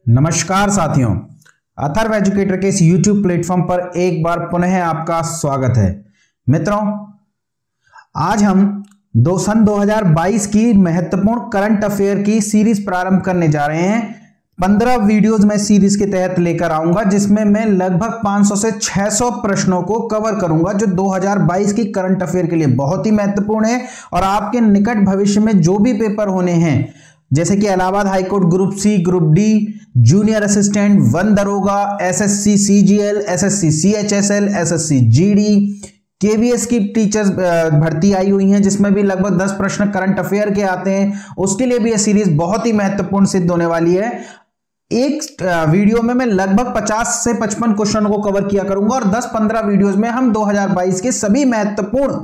नमस्कार साथियों, अथर्व एजुकेटर के इस YouTube प्लेटफॉर्म पर एक बार पुनः आपका स्वागत है। मित्रों, आज हम सन 2022 की महत्वपूर्ण करंट अफेयर की सीरीज प्रारंभ करने जा रहे हैं। 15 वीडियोज मैं सीरीज के तहत लेकर आऊंगा, जिसमें मैं लगभग 500 से 600 प्रश्नों को कवर करूंगा, जो 2022 की करंट अफेयर के लिए बहुत ही महत्वपूर्ण है और आपके निकट भविष्य में जो भी पेपर होने हैं, जैसे कि Allahabad high court group C, group D, junior assistant, वन दरोगा, SSC CGL, SSC CHSL, SSC GD, KVS की टीचर्स भर्ती आई हुई हैं, जिसमें भी लगभग 10 प्रश्न करंट अफेयर के आते हैं। उसके लिए भी यह सीरीज बहुत ही महत्वपूर्ण सिद्ध होने वाली है। एक वीडियो में मैं लगभग 50 से 55 क्वेश्चन को कवर किया करूंगा और 10-15 वीडियोस में हम 2022 के सभी महत्वपूर्ण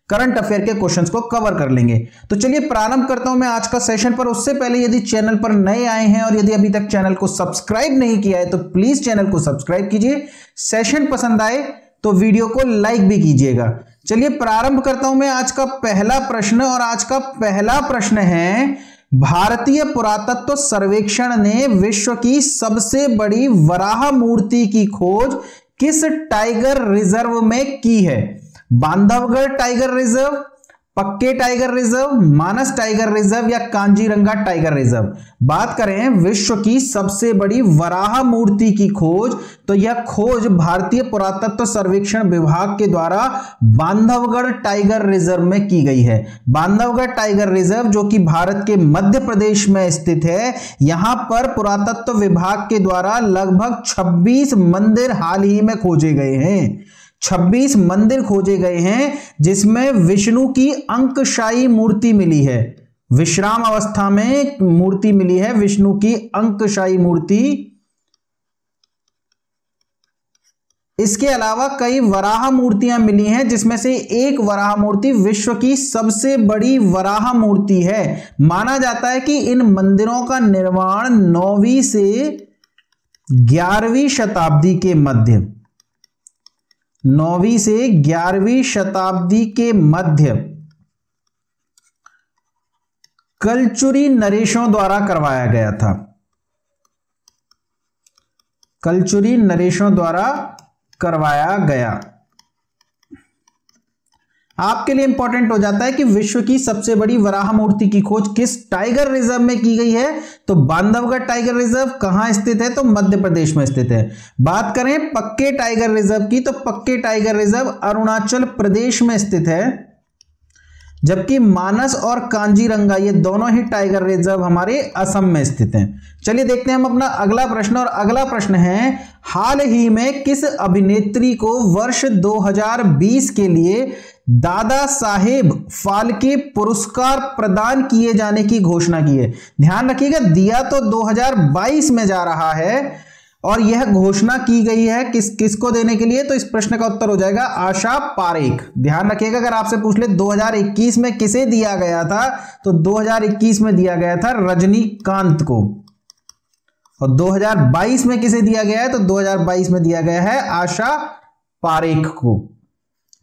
करंट अफेयर के क्वेश्चंस को कवर कर लेंगे। तो चलिए प्रारंभ करता हूं मैं आज का सेशन। पर उससे पहले यदि चैनल पर नए आए हैं और यदि अभी तक चैनल को सब्सक्राइब नहीं किया है तो प्लीज चैनल को सब्सक्राइब कीजिए। सेशन पसंद आए तो वीडियो को लाइक भी कीजिएगा। चलिए प्रारंभ करता हूं मैं आज का पहला प्रश्न, और आज का पहला प्रश्न है, भारतीय पुरातत्व सर्वेक्षण ने विश्व की सबसे बड़ी वराह मूर्ति की खोज किस टाइगर रिजर्व में की है? बांधवगढ़ टाइगर रिजर्व, पक्के टाइगर रिजर्व, मानस टाइगर रिजर्व या कांजीरंगा टाइगर रिजर्व? बात करें विश्व की सबसे बड़ी वराह मूर्ति की खोज, तो यह खोज भारतीय पुरातत्व सर्वेक्षण विभाग के द्वारा बांधवगढ़ टाइगर रिजर्व में की गई है। बांधवगढ़ टाइगर रिजर्व, जो कि भारत के मध्य प्रदेश में स्थित है, यहां पर पुरातत्व विभाग के द्वारा लगभग 26 मंदिर हाल ही में खोजे गए हैं। 26 मंदिर खोजे गए हैं, जिसमें विष्णु की अंकशायी मूर्ति मिली है। विश्राम अवस्था में मूर्ति मिली है, विष्णु की अंकशायी मूर्ति। इसके अलावा कई वराह मूर्तियां मिली हैं, जिसमें से एक वराह मूर्ति विश्व की सबसे बड़ी वराह मूर्ति है। माना जाता है कि इन मंदिरों का निर्माण 9वीं से 11वीं शताब्दी के मध्य 9वीं से 11वीं शताब्दी के मध्य कलचुरी नरेशों द्वारा करवाया गया था। कलचुरी नरेशों द्वारा करवाया गया। आपके लिए इंपॉर्टेंट हो जाता है कि विश्व की सबसे बड़ी वराह मूर्ति की खोज किस टाइगर रिजर्व में की गई है? तो बांधवगढ़ टाइगर रिजर्व कहां स्थित है? तो मध्य प्रदेश में स्थित है। बात करें पक्के टाइगर रिजर्व की, तो पक्के टाइगर रिजर्व अरुणाचल प्रदेश में स्थित है, जबकि मानस और कांजीरंगा ये दोनों ही टाइगर रिजर्व हमारे असम में स्थित हैं। चलिए देखते हैं हम अपना अगला प्रश्न, और अगला प्रश्न है, हाल ही में किस अभिनेत्री को वर्ष 2020 के लिए दादा साहेब फाल्के पुरस्कार प्रदान किए जाने की घोषणा की है? ध्यान रखिएगा, दिया तो 2022 में जा रहा है और यह घोषणा की गई है किसको देने के लिए? तो इस प्रश्न का उत्तर हो जाएगा आशा पारेख। ध्यान रखिएगा, अगर आपसे पूछ ले 2021 में किसे दिया गया था, तो 2021 में दिया गया था रजनीकांत को, और 2022 में किसे दिया गया है? तो 2022 में दिया गया है आशा पारेख को।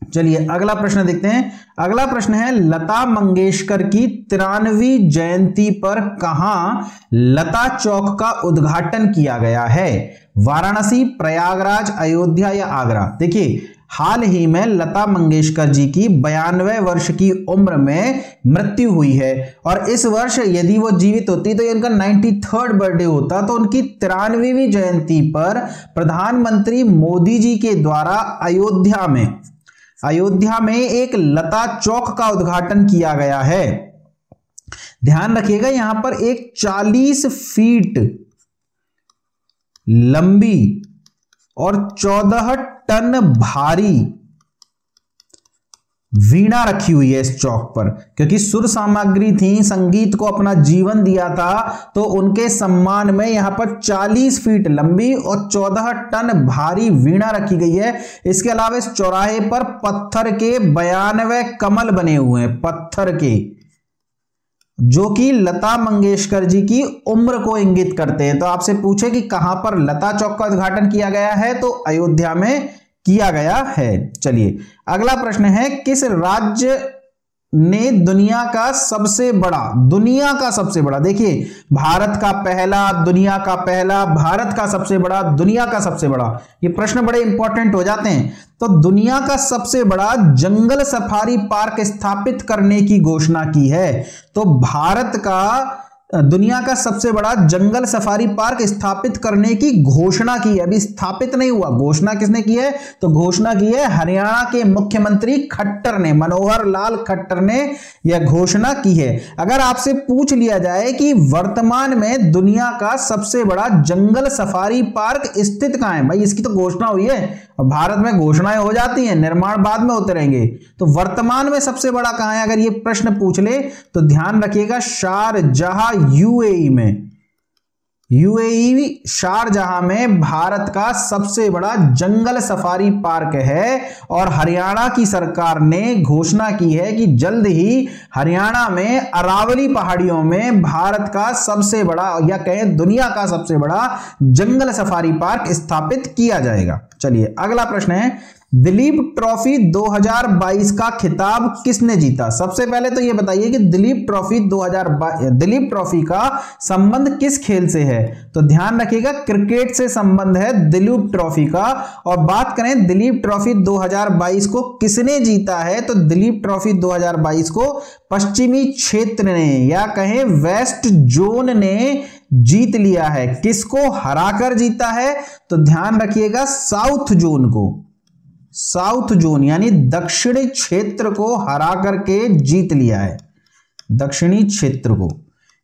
चलिए अगला प्रश्न देखते हैं। अगला प्रश्न है, लता मंगेशकर की 93वीं जयंती पर कहां लता चौक का उद्घाटन किया गया है? वाराणसी, प्रयागराज, अयोध्या या आगरा? देखिए, हाल ही में लता मंगेशकर जी की 92 वर्ष की उम्र में मृत्यु हुई है, और इस वर्ष यदि वो जीवित होती तो इनका 93rd बर्थडे होता। तो उनकी 93वीं जयंती पर प्रधानमंत्री मोदी जी के द्वारा अयोध्या में एक लता चौक का उद्घाटन किया गया है। ध्यान रखिएगा, यहां पर एक 40 फीट लंबी और 14 टन भारी वीणा रखी हुई है इस चौक पर, क्योंकि सुर सामग्री थी, संगीत को अपना जीवन दिया था, तो उनके सम्मान में यहां पर 40 फीट लंबी और 14 टन भारी वीणा रखी गई है। इसके अलावा इस चौराहे पर पत्थर के 92 कमल बने हुए हैं, पत्थर के, जो कि लता मंगेशकर जी की उम्र को इंगित करते हैं। तो आपसे पूछे कि कहां पर लता चौक का उद्घाटन किया गया है, तो अयोध्या में किया गया है। चलिए अगला प्रश्न है, किस राज्य ने दुनिया का सबसे बड़ा, देखिए भारत का पहला, दुनिया का पहला, भारत का सबसे बड़ा, दुनिया का सबसे बड़ा, ये प्रश्न बड़े इंपॉर्टेंट हो जाते हैं। तो दुनिया का सबसे बड़ा जंगल सफारी पार्क स्थापित करने की घोषणा की है। तो भारत का दुनिया का सबसे बड़ा जंगल सफारी पार्क स्थापित करने की घोषणा की है। अभी स्थापित नहीं हुआ, घोषणा किसने की है? तो घोषणा की है हरियाणा के मुख्यमंत्री खट्टर ने, मनोहर लाल खट्टर ने यह घोषणा की है। अगर आपसे पूछ लिया जाए कि वर्तमान में दुनिया का सबसे बड़ा जंगल सफारी पार्क स्थित कहां है, भाई इसकी तो घोषणा हुई है और भारत में घोषणाएं हो जाती हैं, निर्माण बाद में होते रहेंगे। तो वर्तमान में सबसे बड़ा कहां है अगर ये प्रश्न पूछ ले तो ध्यान रखिएगा शारजाह, यूएई में, यूएई शारजाह में भारत का सबसे बड़ा जंगल सफारी पार्क है। और हरियाणा की सरकार ने घोषणा की है कि जल्द ही हरियाणा में अरावली पहाड़ियों में भारत का सबसे बड़ा या कहें दुनिया का सबसे बड़ा जंगल सफारी पार्क स्थापित किया जाएगा। चलिए अगला प्रश्न है, दिलीप ट्रॉफी 2022 का खिताब किसने जीता? सबसे पहले तो यह बताइए कि दिलीप ट्रॉफी का संबंध किस खेल से है? तो ध्यान रखिएगा क्रिकेट से संबंध है दिलीप ट्रॉफी का। और बात करें दिलीप ट्रॉफी 2022 को किसने जीता है, तो दिलीप ट्रॉफी 2022 को पश्चिमी क्षेत्र ने या कहें वेस्ट जोन ने जीत लिया है। किसको हराकर जीता है? तो ध्यान रखिएगा साउथ जोन को, साउथ जोन यानी दक्षिणी क्षेत्र को हरा करके जीत लिया है, दक्षिणी क्षेत्र को।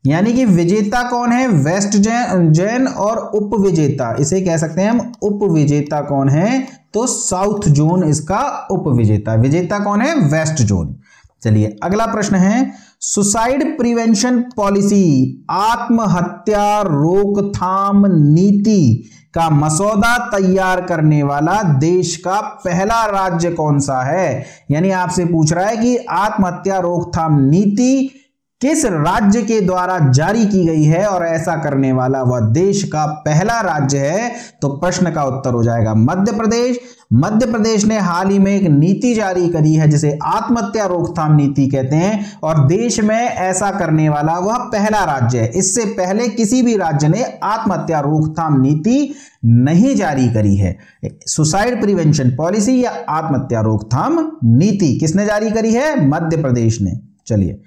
यानी कि विजेता कौन है? वेस्ट जोन, और उपविजेता इसे कह सकते हैं हम, उपविजेता कौन है? तो साउथ जोन इसका उपविजेता, विजेता कौन है? West zone. चलिए अगला प्रश्न है, सुसाइड प्रिवेंशन पॉलिसी, आत्महत्या रोकथाम नीति का मसौदा तैयार करने वाला देश का पहला राज्य कौन सा है? यानी आपसे पूछ रहा है कि आत्महत्या रोकथाम नीति किस राज्य के द्वारा जारी की गई है और ऐसा करने वाला वह देश का पहला राज्य है? तो प्रश्न का उत्तर हो जाएगा मध्य प्रदेश। मध्य प्रदेश ने हाल ही में एक नीति जारी करी है जिसे आत्महत्या रोकथाम नीति कहते हैं, और देश में ऐसा करने वाला वह पहला राज्य है। इससे पहले किसी भी राज्य ने आत्महत्या रोकथाम नीति नहीं जारी करी है। सुसाइड प्रिवेंशन पॉलिसी या आत्महत्या रोकथाम नीति किसने जारी करी है? मध्य प्रदेश ने। चलिए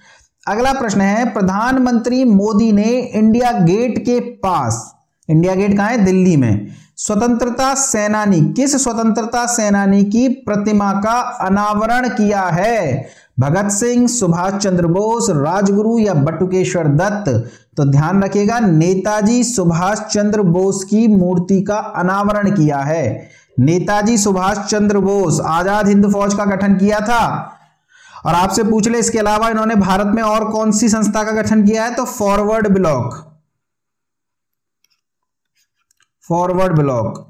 अगला प्रश्न है, प्रधानमंत्री मोदी ने इंडिया गेट के पास, इंडिया गेट कहां है? दिल्ली में, स्वतंत्रता सेनानी, किस स्वतंत्रता सेनानी की प्रतिमा का अनावरण किया है? भगत सिंह, सुभाष चंद्र बोस, राजगुरु या बटुकेश्वर दत्त? तो ध्यान रखिएगा नेताजी सुभाष चंद्र बोस की मूर्ति का अनावरण किया है। नेताजी सुभाष चंद्र बोस आजाद हिंद फौज का गठन किया था। और आपसे पूछ ले इसके अलावा इन्होंने भारत में और कौन सी संस्था का गठन किया है? तो forward block, forward block.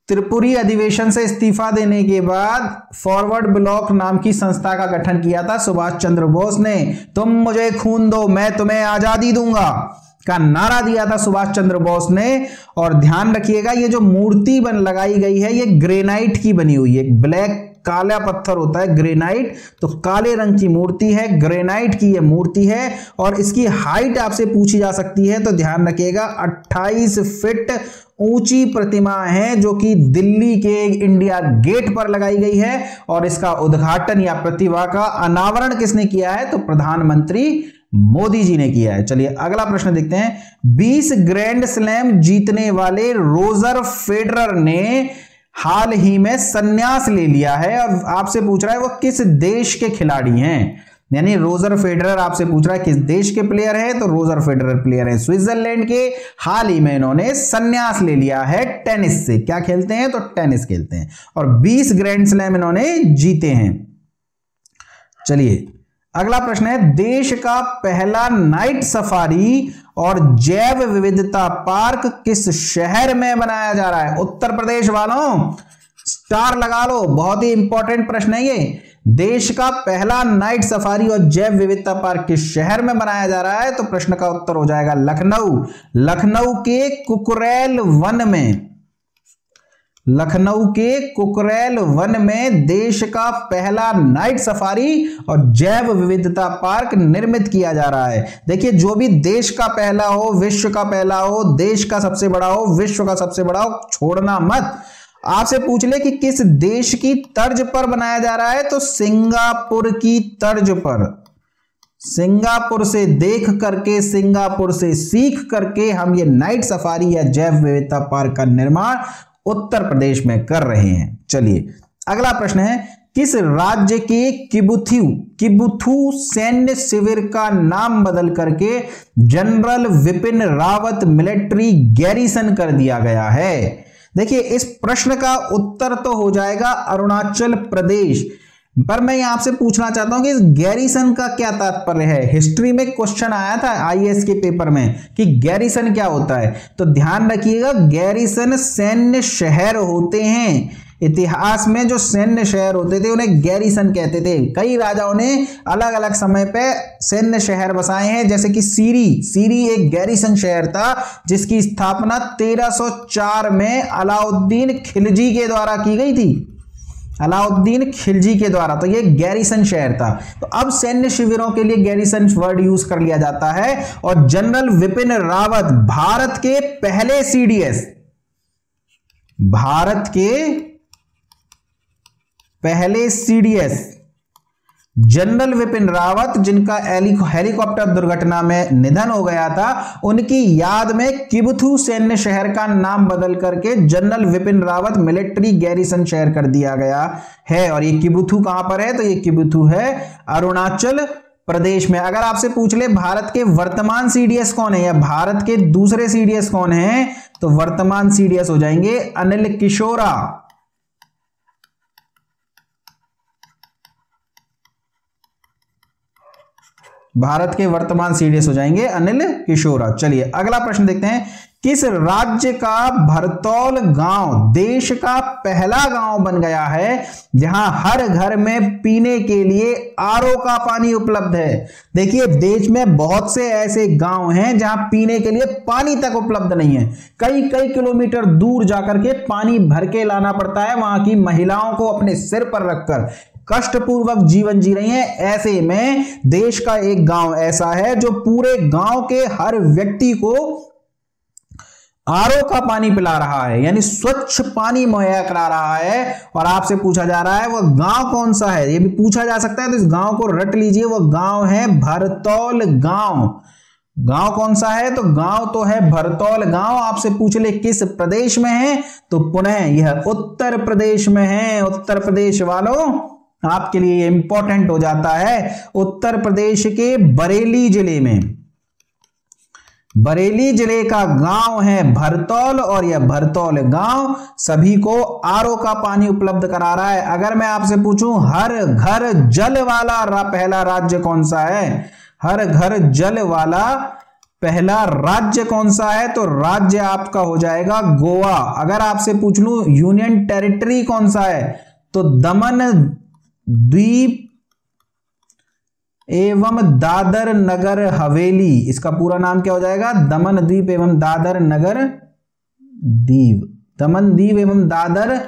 Tripuri अधिवेशन से इस्तीफा देने के बाद फॉरवर्ड ब्लॉक नाम की संस्था का गठन किया था सुभाष चंद्र बोस ने। तुम मुझे खून दो मैं तुम्हें आजादी दूंगा का नारा दिया था सुभाष चंद्र बोस ने। और ध्यान रखिएगा ये जो मूर्ति लगाई गई है ये ग्रेनाइट की बनी हुई है, ब्लैक काला पत्थर होता है ग्रेनाइट, तो काले रंग की मूर्ति है, ग्रेनाइट की यह मूर्ति है। और इसकी हाइट आपसे पूछी जा सकती है तो ध्यान रखिएगा 28 फीट ऊंची प्रतिमा है जो कि दिल्ली के इंडिया गेट पर लगाई गई है। और इसका उद्घाटन या प्रतिमा का अनावरण किसने किया है? तो प्रधानमंत्री मोदी जी ने किया है। चलिए अगला प्रश्न देखते हैं, 20 ग्रैंड स्लैम जीतने वाले रोजर फेडरर ने हाल ही में संन्यास ले लिया है। और आपसे पूछ रहा है वो किस देश के खिलाड़ी हैं? यानी रोजर फेडरर आपसे पूछ रहा है किस देश के प्लेयर है? तो रोजर फेडरर प्लेयर है स्विट्जरलैंड के। हाल ही में इन्होंने संन्यास ले लिया है टेनिस से। क्या खेलते हैं? तो टेनिस खेलते हैं। और 20 ग्रैंड स्लैम इन्होंने जीते हैं। चलिए अगला प्रश्न है, देश का पहला नाइट सफारी और जैव विविधता पार्क किस शहर में बनाया जा रहा है? उत्तर प्रदेश वालों स्टार लगा लो, बहुत ही इंपॉर्टेंट प्रश्न है ये। देश का पहला नाइट सफारी और जैव विविधता पार्क किस शहर में बनाया जा रहा है? तो प्रश्न का उत्तर हो जाएगा लखनऊ। लखनऊ के कुकरेल वन में, लखनऊ के कुकरेल वन में देश का पहला नाइट सफारी और जैव विविधता पार्क निर्मित किया जा रहा है। देखिए, जो भी देश का पहला हो, विश्व का पहला हो, देश का सबसे बड़ा हो, विश्व का सबसे बड़ा हो, छोड़ना मत। आपसे पूछ ले कि किस देश की तर्ज पर बनाया जा रहा है, तो सिंगापुर की तर्ज पर। सिंगापुर से देख करके, सिंगापुर से सीख करके हम ये नाइट सफारी या जैव विविधता पार्क का निर्माण उत्तर प्रदेश में कर रहे हैं। चलिए अगला प्रश्न है, किस राज्य के किबुथु सैन्य शिविर का नाम बदल करके general Vipin Rawat military garrison कर दिया गया है? देखिए, इस प्रश्न का उत्तर तो हो जाएगा अरुणाचल प्रदेश, पर मैं यहां आपसे पूछना चाहता हूं कि इस गैरिसन का क्या तात्पर्य है। हिस्ट्री में क्वेश्चन आया था आईएएस के पेपर में कि गैरिसन क्या होता है, तो ध्यान रखिएगा, गैरिसन सैन्य शहर होते हैं। इतिहास में जो सैन्य शहर होते थे उन्हें गैरिसन कहते थे। कई राजाओं ने अलग अलग समय पे सैन्य शहर बसाए हैं, जैसे कि सीरी एक गैरिसन शहर था जिसकी स्थापना 1304 में अलाउद्दीन खिलजी के द्वारा की गई थी। अलाउद्दीन खिलजी के द्वारा, तो ये गैरिसन शहर था। तो अब सैन्य शिविरों के लिए गैरिसन वर्ड यूज कर लिया जाता है। और जनरल विपिन रावत भारत के पहले सीडीएस, भारत के पहले सीडीएस जनरल विपिन रावत, जिनका हेलीकॉप्टर दुर्घटना में निधन हो गया था, उनकी याद में किबुथु सैन्य शहर का नाम बदल करके general Vipin Rawat military garrison शहर कर दिया गया है। और ये किबुथु कहां पर है, तो ये किबुथु है अरुणाचल प्रदेश में। अगर आपसे पूछ ले भारत के वर्तमान सीडीएस कौन है या भारत के दूसरे सीडीएस कौन है, तो वर्तमान सीडीएस हो जाएंगे अनिल किशोरा। भारत के वर्तमान सीडीएस हो जाएंगे अनिल किशोरा। चलिए अगला प्रश्न देखते हैं, किस राज्य का भरतौल गांव देश का पहला गांव बन गया है जहां हर घर में पीने के लिए आरओ का पानी उपलब्ध है? देखिए, देश में बहुत से ऐसे गांव हैं जहां पीने के लिए पानी तक उपलब्ध नहीं है। कई कई किलोमीटर दूर जाकर के पानी भर के लाना पड़ता है। वहां की महिलाओं को अपने सिर पर रखकर कष्टपूर्वक जीवन जी रही हैं। ऐसे में देश का एक गांव ऐसा है जो पूरे गांव के हर व्यक्ति को आरओ का पानी पिला रहा है, यानी स्वच्छ पानी मुहैया करा रहा है। और आपसे पूछा जा रहा है वह गांव कौन सा है, यह भी पूछा जा सकता है, तो इस गांव को रट लीजिए। वह गांव है भरतौल गांव। गांव कौन सा है, तो गांव तो है भरतौल गांव। आपसे पूछ ले किस प्रदेश में है, तो पुनः यह उत्तर प्रदेश में है। उत्तर प्रदेश वालों, आपके लिए इंपॉर्टेंट हो जाता है। उत्तर प्रदेश के बरेली जिले में, बरेली जिले का गांव है भरतौल, और यह भरतौल गांव सभी को आरओ का पानी उपलब्ध करा रहा है। अगर मैं आपसे पूछूं हर घर जल वाला पहला राज्य कौन सा है, हर घर जल वाला पहला राज्य कौन सा है, तो राज्य आपका हो जाएगा गोवा। अगर आपसे पूछ लूं यूनियन टेरिटरी कौन सा है, तो दमन द्वीप एवं दादर नगर हवेली, इसका पूरा नाम क्या हो जाएगा, दमन द्वीप एवं दादर नगर दीव, दमन दीव एवं दादर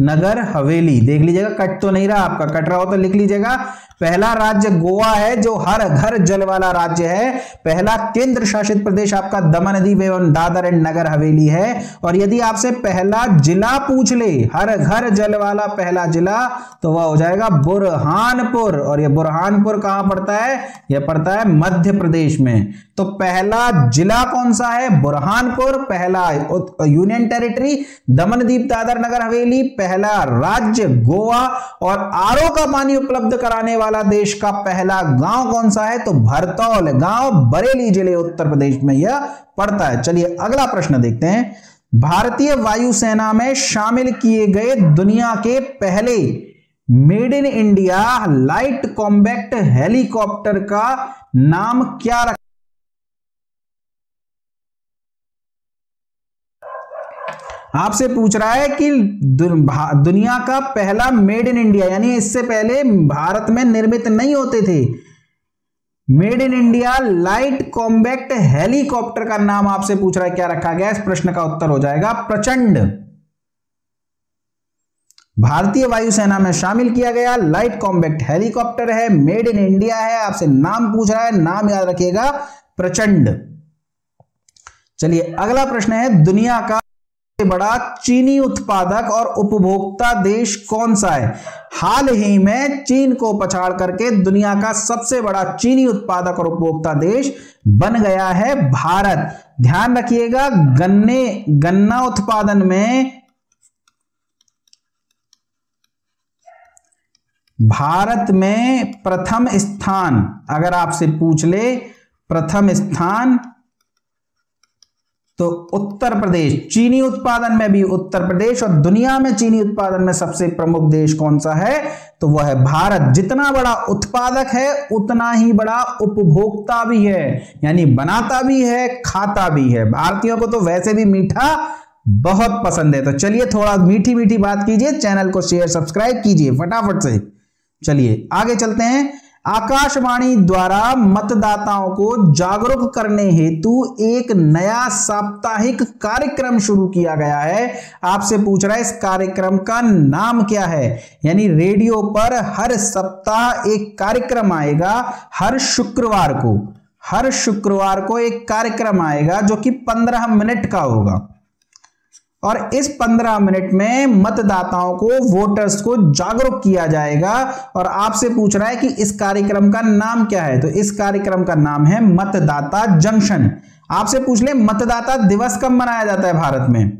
नगर हवेली। देख लीजिएगा, कट तो नहीं रहा आपका, कट रहा हो तो लिख लीजिएगा। पहला राज्य गोवा है जो हर घर जल वाला राज्य है। पहला केंद्र शासित प्रदेश आपका दमन दीव एवं दादर एंड नगर हवेली है। और यदि आपसे पहला जिला पूछ ले, हर घर जल वाला पहला जिला, तो वह हो जाएगा बुरहानपुर। और यह बुरहानपुर कहां पड़ता है, यह पड़ता है मध्य प्रदेश में। तो पहला जिला कौन सा है, बुरहानपुर। पहला यूनियन टेरिटरी दमन दीव दादर नगर हवेली। पहला राज्य गोवा। और आरओ का पानी उपलब्ध कराने वाला देश का पहला गांव कौन सा है, तो भरतौल गांव, बरेली जिले, उत्तर प्रदेश में यह पड़ता है। चलिए अगला प्रश्न देखते हैं, भारतीय वायुसेना में शामिल किए गए दुनिया के पहले made in India light combat helicopter का नाम क्या रखा? आपसे पूछ रहा है कि दुनिया का पहला मेड इन इंडिया, यानी इससे पहले भारत में निर्मित नहीं होते थे, made in India light combat helicopter का नाम आपसे पूछ रहा है क्या रखा गया। इस प्रश्न का उत्तर हो जाएगा प्रचंड। भारतीय वायुसेना में शामिल किया गया, लाइट कॉम्बैक्ट हेलीकॉप्टर है, मेड इन इंडिया है, आपसे नाम पूछ रहा है, नाम याद रखिएगा, प्रचंड। चलिए अगला प्रश्न है, दुनिया का सबसे बड़ा चीनी उत्पादक और उपभोक्ता देश कौन सा है? हाल ही में चीन को पछाड़ करके दुनिया का सबसे बड़ा चीनी उत्पादक और उपभोक्ता देश बन गया है भारत। ध्यान रखिएगा, गन्ना उत्पादन में भारत में प्रथम स्थान, अगर आपसे पूछ ले प्रथम स्थान तो उत्तर प्रदेश। चीनी उत्पादन में भी उत्तर प्रदेश, और दुनिया में चीनी उत्पादन में सबसे प्रमुख देश कौन सा है? तो वह है भारत। जितना बड़ा उत्पादक है उतना ही बड़ा उपभोक्ता भी है, यानी बनाता भी है, खाता भी है। भारतीयों को तो वैसे भी मीठा बहुत पसंद है। तो चलिए थोड़ा मीठी मीठी बात कीजिए, चैनल को शेयर सब्सक्राइब कीजिए फटाफट से। चलिए आगे चलते हैं। आकाशवाणी द्वारा मतदाताओं को जागरूक करने हेतु एक नया साप्ताहिक कार्यक्रम शुरू किया गया है। आपसे पूछ रहा है इस कार्यक्रम का नाम क्या है? यानी रेडियो पर हर सप्ताह एक कार्यक्रम आएगा, हर शुक्रवार को एक कार्यक्रम आएगा जो कि 15 मिनट का होगा, और इस 15 मिनट में मतदाताओं को, वोटर्स को जागरूक किया जाएगा। और आपसे पूछ रहा है कि इस कार्यक्रम का नाम क्या है? तो इस कार्यक्रम का नाम है मतदाता जंक्शन। आपसे पूछ ले मतदाता दिवस कब मनाया जाता है भारत में?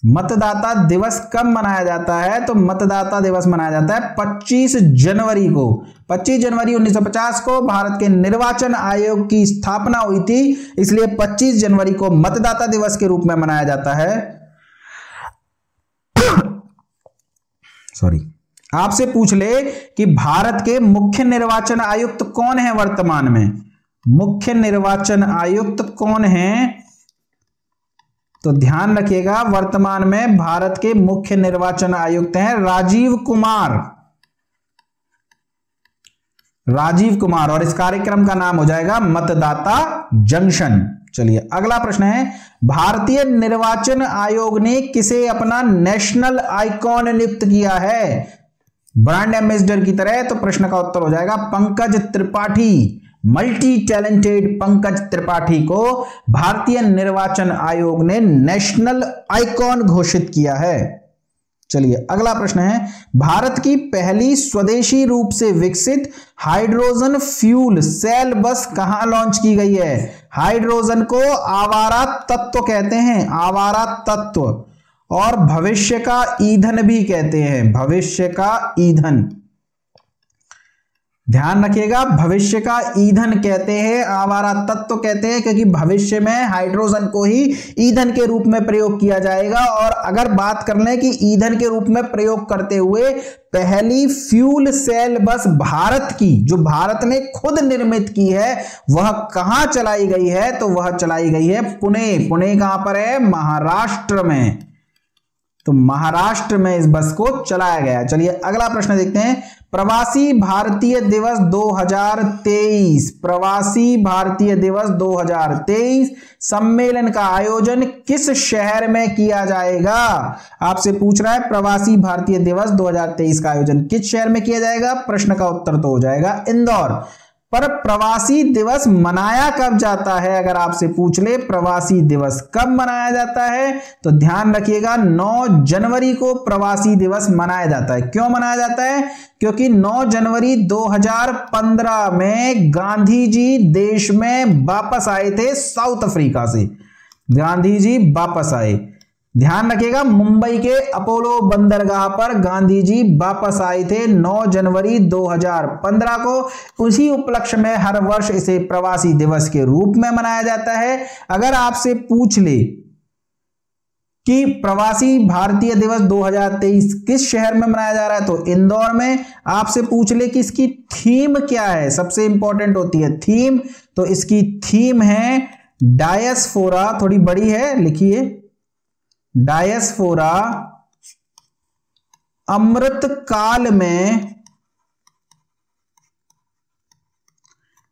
मतदाता दिवस कब मनाया जाता है? तो मतदाता दिवस मनाया जाता है 25 जनवरी को। 25 जनवरी 1950 को भारत के निर्वाचन आयोग की स्थापना हुई थी, इसलिए 25 जनवरी को मतदाता दिवस के रूप में मनाया जाता है। सॉरी, आपसे पूछ ले कि भारत के मुख्य निर्वाचन आयुक्त कौन है वर्तमान में? मुख्य निर्वाचन आयुक्त कौन है? तो ध्यान रखिएगा, वर्तमान में भारत के मुख्य निर्वाचन आयुक्त हैं राजीव कुमार, और इस कार्यक्रम का नाम हो जाएगा मतदाता जंक्शन। चलिए अगला प्रश्न है, भारतीय निर्वाचन आयोग ने किसे अपना नेशनल आइकॉन नियुक्त किया है ब्रांड एम्बेसडर की तरह? तो प्रश्न का उत्तर हो जाएगा पंकज त्रिपाठी। मल्टी टैलेंटेड पंकज त्रिपाठी को भारतीय निर्वाचन आयोग ने नेशनल आइकॉन घोषित किया है। चलिए अगला प्रश्न है, भारत की पहली स्वदेशी रूप से विकसित हाइड्रोजन फ्यूल सेल बस कहां लॉन्च की गई है? हाइड्रोजन को आवारा तत्व कहते हैं, आवारा तत्व, और भविष्य का ईंधन भी कहते हैं, भविष्य का ईंधन। ध्यान रखिएगा, भविष्य का ईंधन कहते हैं, आवारा तत्व कहते हैं, क्योंकि भविष्य में हाइड्रोजन को ही ईंधन के रूप में प्रयोग किया जाएगा। और अगर बात कर लें कि ईंधन के रूप में प्रयोग करते हुए पहली फ्यूल सेल बस भारत की, जो भारत ने खुद निर्मित की है, वह कहां चलाई गई है? तो वह चलाई गई है पुणे। पुणे कहां पर है? महाराष्ट्र में। तो महाराष्ट्र में इस बस को चलाया गया। चलिए अगला प्रश्न देखते हैं, प्रवासी भारतीय दिवस 2023, प्रवासी भारतीय दिवस 2023 सम्मेलन का आयोजन किस शहर में किया जाएगा? आपसे पूछ रहा है प्रवासी भारतीय दिवस 2023 का आयोजन किस शहर में किया जाएगा? प्रश्न का उत्तर तो हो जाएगा इंदौर। पर प्रवासी दिवस मनाया कब जाता है? अगर आपसे पूछ ले प्रवासी दिवस कब मनाया जाता है, तो ध्यान रखिएगा 9 जनवरी को प्रवासी दिवस मनाया जाता है। क्यों मनाया जाता है? क्योंकि 9 जनवरी 2015 में गांधी जी देश में वापस आए थे साउथ अफ्रीका से। गांधी जी वापस आए, ध्यान रखिएगा, मुंबई के अपोलो बंदरगाह पर गांधी जी वापस आए थे 9 जनवरी 2015 को। उसी उपलक्ष्य में हर वर्ष इसे प्रवासी दिवस के रूप में मनाया जाता है। अगर आपसे पूछ ले कि प्रवासी भारतीय दिवस 2023 किस शहर में मनाया जा रहा है, तो इंदौर में। आपसे पूछ ले कि इसकी थीम क्या है, सबसे इंपॉर्टेंट होती है थीम, तो इसकी थीम है डायस्पोरा, थोड़ी बड़ी है, लिखिए डायस्पोरा, अमृत काल में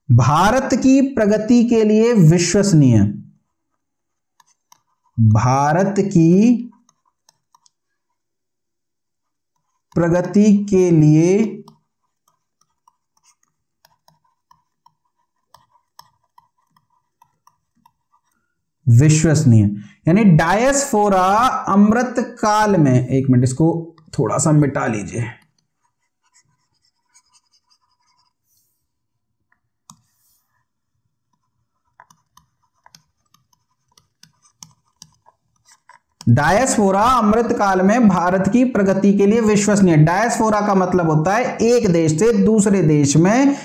भारत की प्रगति के लिए विश्वसनीय, भारत की प्रगति के लिए विश्वसनीय, यानी डायस्पोरा अमृत काल में, एक मिनट इसको थोड़ा सा मिटा लीजिए, डायस्पोरा अमृत काल में भारत की प्रगति के लिए विश्वसनीय। डायस्पोरा का मतलब होता है एक देश से दूसरे देश में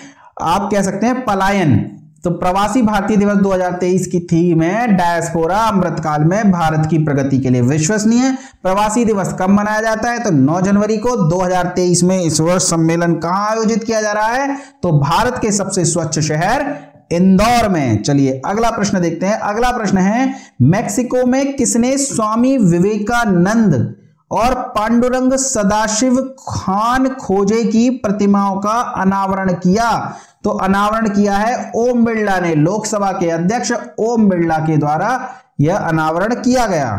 आप कह सकते हैं पलायन। तो प्रवासी भारतीय दिवस 2023 की थीम है डायस्पोरा अमृतकाल में भारत की प्रगति के लिए विश्वसनीय। प्रवासी दिवस कब मनाया जाता है? तो 9 जनवरी को 2023 में इस वर्ष सम्मेलन कहां आयोजित किया जा रहा है? तो भारत के सबसे स्वच्छ शहर इंदौर में। चलिए अगला प्रश्न देखते हैं। अगला प्रश्न है, मैक्सिको में किसने स्वामी विवेकानंद और पांडुरंग सदाशिव खान खोजे की प्रतिमाओं का अनावरण किया? तो अनावरण किया है ओम बिरला ने, लोकसभा के अध्यक्ष ओम बिरला के द्वारा यह अनावरण किया गया।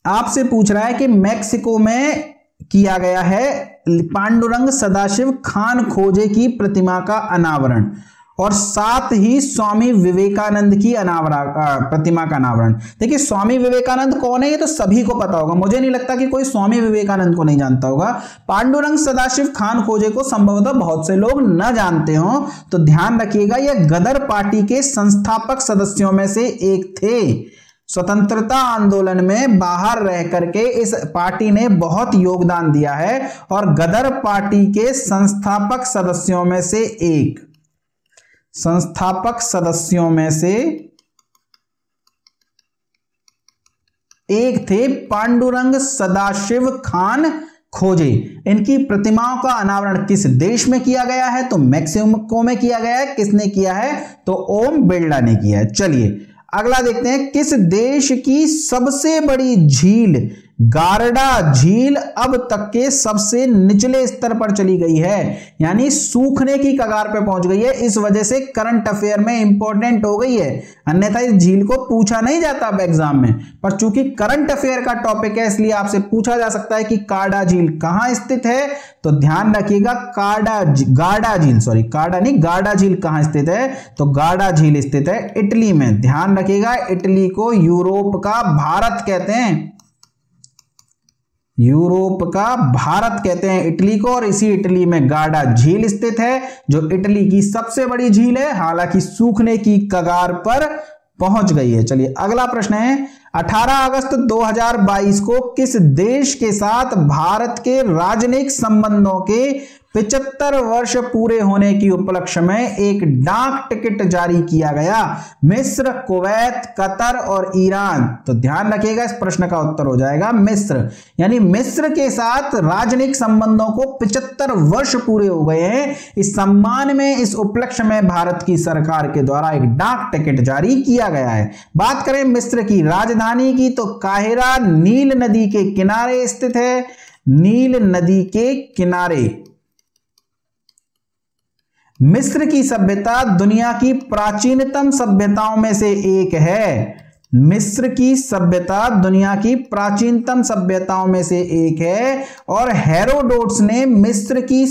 आपसे पूछ रहा है कि मैक्सिको में किया गया है पांडुरंग सदाशिव खान खोजे की प्रतिमा का अनावरण और साथ ही स्वामी विवेकानंद की प्रतिमा का अनावरण। देखिए स्वामी विवेकानंद कौन है ये तो सभी को पता होगा, मुझे नहीं लगता कि कोई स्वामी विवेकानंद को नहीं जानता होगा। पांडुरंग सदाशिव खान खोजे को संभवतः बहुत से लोग न जानते हों, तो ध्यान रखिएगा यह गदर पार्टी के संस्थापक सदस्यों में से एक थे। स्वतंत्रता आंदोलन में बाहर रह करके इस पार्टी ने बहुत योगदान दिया है और गदर पार्टी के संस्थापक सदस्यों में से एक थे पांडुरंग सदाशिव खान खोजे। इनकी प्रतिमाओं का अनावरण किस देश में किया गया है? तो मैक्सिको में किया गया है। किसने किया है? तो ओम बिरला ने किया है। चलिए अगला देखते हैं, किस देश की सबसे बड़ी झील गारडा झील अब तक के सबसे निचले स्तर पर चली गई है, यानी सूखने की कगार पे पहुंच गई है। इस वजह से करंट अफेयर में इंपॉर्टेंट हो गई है, अन्यथा इस झील को पूछा नहीं जाता अब एग्जाम में, पर चूंकि करंट अफेयर का टॉपिक है इसलिए आपसे पूछा जा सकता है कि काडा झील कहां स्थित है। तो ध्यान रखिएगा गार्डा झील कहां स्थित है? तो गार्डा झील स्थित है इटली में। ध्यान रखिएगा इटली को यूरोप का भारत कहते हैं, यूरोप का भारत कहते हैं इटली को, और इसी इटली में गार्डा झील स्थित है जो इटली की सबसे बड़ी झील है, हालांकि सूखने की कगार पर पहुंच गई है। चलिए अगला प्रश्न है, 18 अगस्त 2022 को किस देश के साथ भारत के राजनयिक संबंधों के 75 वर्ष पूरे होने की उपलक्ष्य में एक डाक टिकट जारी किया गया? मिस्र, कुवैत, कतर और ईरान। तो ध्यान रखिएगा इस प्रश्न का उत्तर हो जाएगा मिस्र, यानी मिस्र के साथ राजनयिक संबंधों को 75 वर्ष पूरे हो गए हैं। इस सम्मान में, इस उपलक्ष्य में भारत की सरकार के द्वारा एक डाक टिकट जारी किया गया है। बात करें मिस्र की राजधानी की तो काहिरा नील नदी के किनारे स्थित है, नील नदी के किनारे। मिस्र की सभ्यता दुनिया की प्राचीनतम सभ्यताओं में से एक है। मिस्र की सभ्यता दुनिया की प्राचीनतम सभ्यताओं में से एक है और हेरोडोट्स ने मिस्र की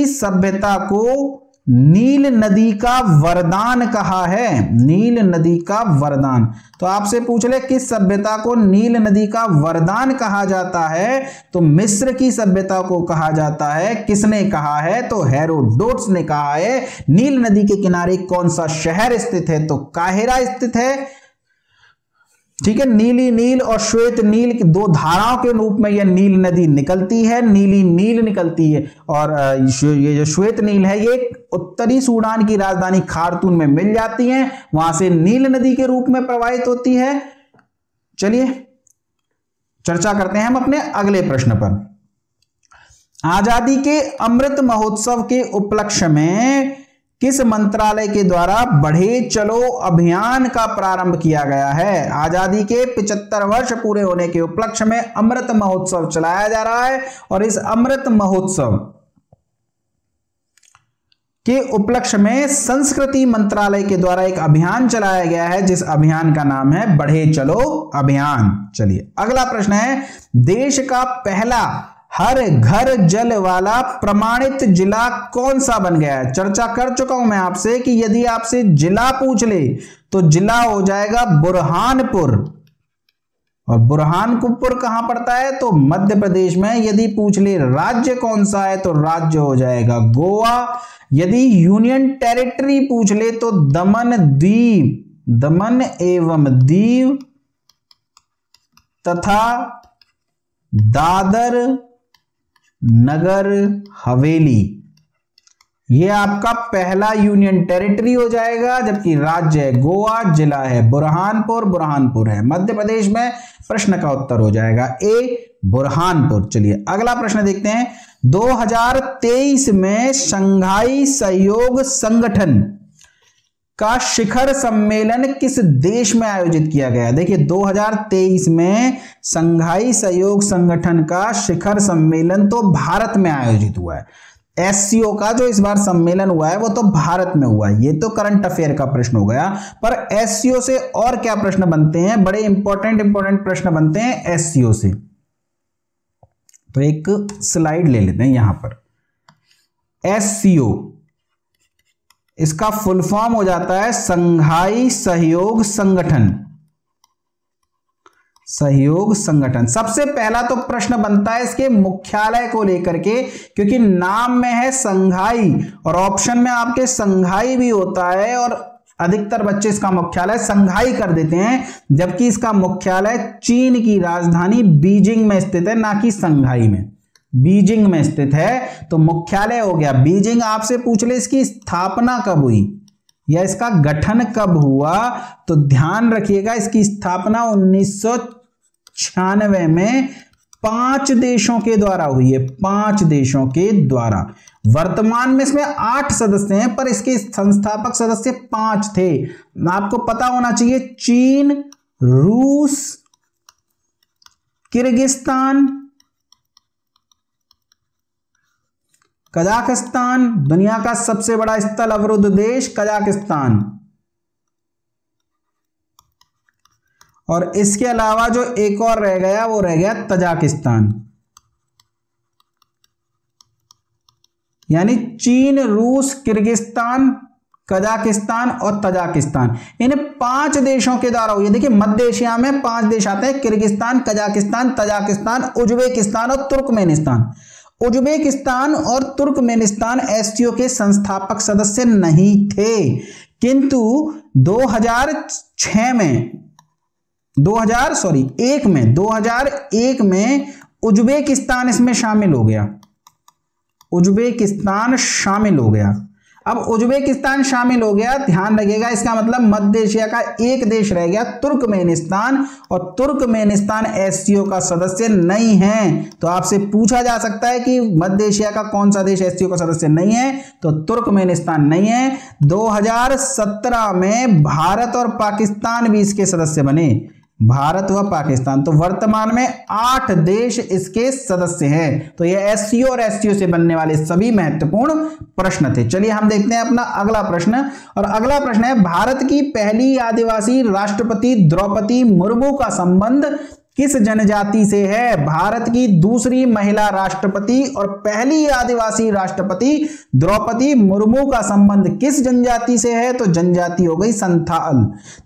सभ्यता को नील नदी का वरदान कहा है। नील नदी का वरदान। तो आपसे पूछ ले किस सभ्यता को नील नदी का वरदान कहा जाता है? तो मिस्र की सभ्यता को कहा जाता है। किसने कहा है? तो हेरोडोट्स ने कहा है। नील नदी के किनारे कौन सा शहर स्थित है? तो काहिरा स्थित है। ठीक है, नीली नील और श्वेत नील की दो धाराओं के रूप में यह नील नदी निकलती है, नीली नील निकलती है। और ये जो श्वेत नील है ये उत्तरी सूडान की राजधानी खार्तूम में मिल जाती है, वहां से नील नदी के रूप में प्रवाहित होती है। चलिए चर्चा करते हैं हम अपने अगले प्रश्न पर। आजादी के अमृत महोत्सव के उपलक्ष्य में किस मंत्रालय के द्वारा बढ़े चलो अभियान का प्रारंभ किया गया है? आजादी के 75 वर्ष पूरे होने के उपलक्ष्य में अमृत महोत्सव चलाया जा रहा है और इस अमृत महोत्सव के उपलक्ष्य में संस्कृति मंत्रालय के द्वारा एक अभियान चलाया गया है, जिस अभियान का नाम है बढ़े चलो अभियान। चलिए अगला प्रश्न है, देश का पहला हर घर जल वाला प्रमाणित जिला कौन सा बन गया है? चर्चा कर चुका हूं मैं आपसे कि यदि आपसे जिला पूछ ले तो जिला हो जाएगा बुरहानपुर, और बुरहानपुर कहां पड़ता है? तो मध्य प्रदेश में। यदि पूछ ले राज्य कौन सा है तो राज्य हो जाएगा गोवा। यदि यूनियन टेरिटरी पूछ ले तो दमन एवं दीव तथा दादर नगर हवेली, ये आपका पहला यूनियन टेरिटरी हो जाएगा, जबकि राज्य है गोवा, जिला है बुरहानपुर है मध्य प्रदेश में। प्रश्न का उत्तर हो जाएगा ए बुरहानपुर। चलिए अगला प्रश्न देखते हैं, 2023 में शंघाई सहयोग संगठन का शिखर सम्मेलन किस देश में आयोजित किया गया? देखिए 2023 में शंघाई सहयोग संगठन का शिखर सम्मेलन तो भारत में आयोजित हुआ है। एससीओ का जो इस बार सम्मेलन हुआ है वो तो भारत में हुआ है। ये तो करंट अफेयर का प्रश्न हो गया, पर एससीओ से और क्या प्रश्न बनते हैं? बड़े इंपॉर्टेंट प्रश्न बनते हैं एससीओ से। तो एक स्लाइड ले लेते हैं यहां पर। एससीओ इसका फुल फॉर्म हो जाता है शंघाई सहयोग संगठन। सबसे पहला तो प्रश्न बनता है इसके मुख्यालय को लेकर के, क्योंकि नाम में है शंघाई और ऑप्शन में आपके शंघाई भी होता है, और अधिकतर बच्चे इसका मुख्यालय शंघाई कर देते हैं, जबकि इसका मुख्यालय चीन की राजधानी बीजिंग में स्थित है, ना कि शंघाई में। बीजिंग में स्थित है तो मुख्यालय हो गया बीजिंग। आपसे पूछ ले इसकी स्थापना कब हुई या इसका गठन कब हुआ, तो ध्यान रखिएगा इसकी स्थापना 1996 में 5 देशों के द्वारा हुई है, 5 देशों के द्वारा। वर्तमान में इसमें 8 सदस्य हैं, पर इसके संस्थापक सदस्य 5 थे। आपको पता होना चाहिए चीन, रूस, किर्गिस्तान, कजाकिस्तान, दुनिया का सबसे बड़ा स्थल अवरुद्ध देश कजाकिस्तान, और इसके अलावा जो एक और रह गया वो रह गया तजाकिस्तान। यानी चीन, रूस, किर्गिस्तान, कजाकिस्तान और तजाकिस्तान, इन 5 देशों के द्वारा हुई है। देखिए मध्य एशिया में 5 देश आते हैं, किर्गिस्तान, कजाकिस्तान, तजाकिस्तान, उज्बेकिस्तान और तुर्कमेनिस्तान। उज्बेकिस्तान और तुर्कमेनिस्तान एससीओ के संस्थापक सदस्य नहीं थे, किंतु 2001 में उज्बेकिस्तान इसमें शामिल हो गया। उज्बेकिस्तान शामिल हो गया। अब उज्बेकिस्तान शामिल हो गया, ध्यान रखिएगा, इसका मतलब मध्य एशिया का एक देश रह गया तुर्कमेनिस्तान, और तुर्कमेनिस्तान एससीओ का सदस्य नहीं है। तो आपसे पूछा जा सकता है कि मध्य एशिया का कौन सा देश एससीओ का सदस्य नहीं है, तो तुर्कमेनिस्तान नहीं है। 2017 में भारत और पाकिस्तान भी इसके सदस्य बने, भारत व पाकिस्तान। तो वर्तमान में 8 देश इसके सदस्य हैं। तो ये एससीओ और एससीओ से बनने वाले सभी महत्वपूर्ण प्रश्न थे। चलिए हम देखते हैं अपना अगला प्रश्न, और अगला प्रश्न है, भारत की पहली आदिवासी राष्ट्रपति द्रौपदी मुर्मू का संबंध किस जनजाति से है? भारत की दूसरी महिला राष्ट्रपति और पहली आदिवासी राष्ट्रपति द्रौपदी मुर्मू का संबंध किस जनजाति से है? तो जनजाति हो गई संथाल।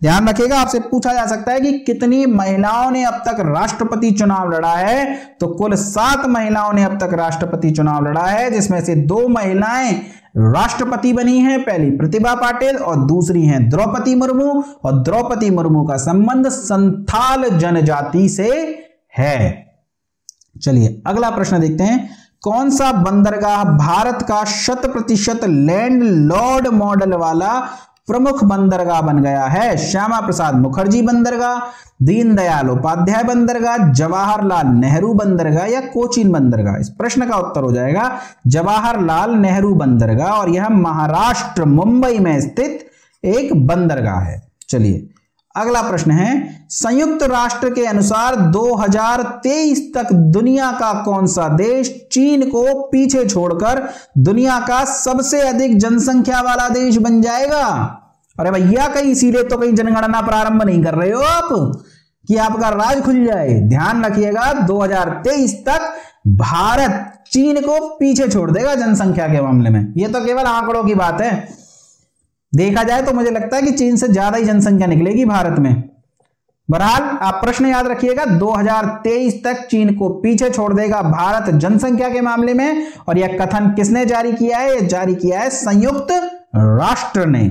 ध्यान रखिएगा, आपसे पूछा जा सकता है कि कितनी महिलाओं ने अब तक राष्ट्रपति चुनाव लड़ा है, तो कुल 7 महिलाओं ने अब तक राष्ट्रपति चुनाव लड़ा है, जिसमें से 2 महिलाएं राष्ट्रपति बनी हैं, पहली प्रतिभा पाटिल और दूसरी हैं द्रौपदी मुर्मू, और द्रौपदी मुर्मू का संबंध संथाल जनजाति से है। चलिए अगला प्रश्न देखते हैं, कौन सा बंदरगाह भारत का 100% लैंड लॉर्ड मॉडल वाला प्रमुख बंदरगाह बन गया है? श्यामा प्रसाद मुखर्जी बंदरगाह, दीनदयाल उपाध्याय बंदरगाह, जवाहरलाल नेहरू बंदरगाह या कोचीन बंदरगाह? इस प्रश्न का उत्तर हो जाएगा जवाहरलाल नेहरू बंदरगाह, और यह महाराष्ट्र मुंबई में स्थित एक बंदरगाह है। चलिए अगला प्रश्न है, संयुक्त राष्ट्र के अनुसार 2023 तक दुनिया का कौन सा देश चीन को पीछे छोड़कर दुनिया का सबसे अधिक जनसंख्या वाला देश बन जाएगा? अरे भैया, कहीं इसीलिए तो कहीं जनगणना प्रारंभ नहीं कर रहे हो आप कि आपका राज खुल जाए। ध्यान रखिएगा, 2023 तक भारत चीन को पीछे छोड़ देगा जनसंख्या के मामले में। यह तो केवल आंकड़ों की बात है, देखा जाए तो मुझे लगता है कि चीन से ज्यादा ही जनसंख्या निकलेगी भारत में। बहरहाल आप प्रश्न याद रखिएगा, 2023 तक चीन को पीछे छोड़ देगा भारत जनसंख्या के मामले में। और यह कथन किसने जारी किया है? यह जारी किया है संयुक्त राष्ट्र ने।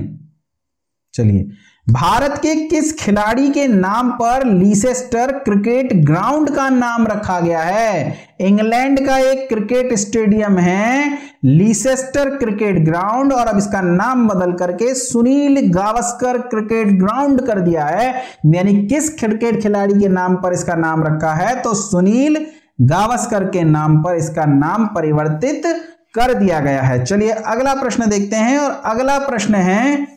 चलिए, भारत के किस खिलाड़ी के नाम पर लीसेस्टर क्रिकेट ग्राउंड का नाम रखा गया है? इंग्लैंड का एक क्रिकेट स्टेडियम है लीसेस्टर क्रिकेट ग्राउंड, और अब इसका नाम बदल करके सुनील गावस्कर क्रिकेट ग्राउंड कर दिया है। यानी किस क्रिकेट खिलाड़ी के नाम पर इसका नाम रखा है? तो सुनील गावस्कर के नाम पर इसका नाम परिवर्तित कर दिया गया है। चलिए अगला प्रश्न देखते हैं, और अगला प्रश्न है,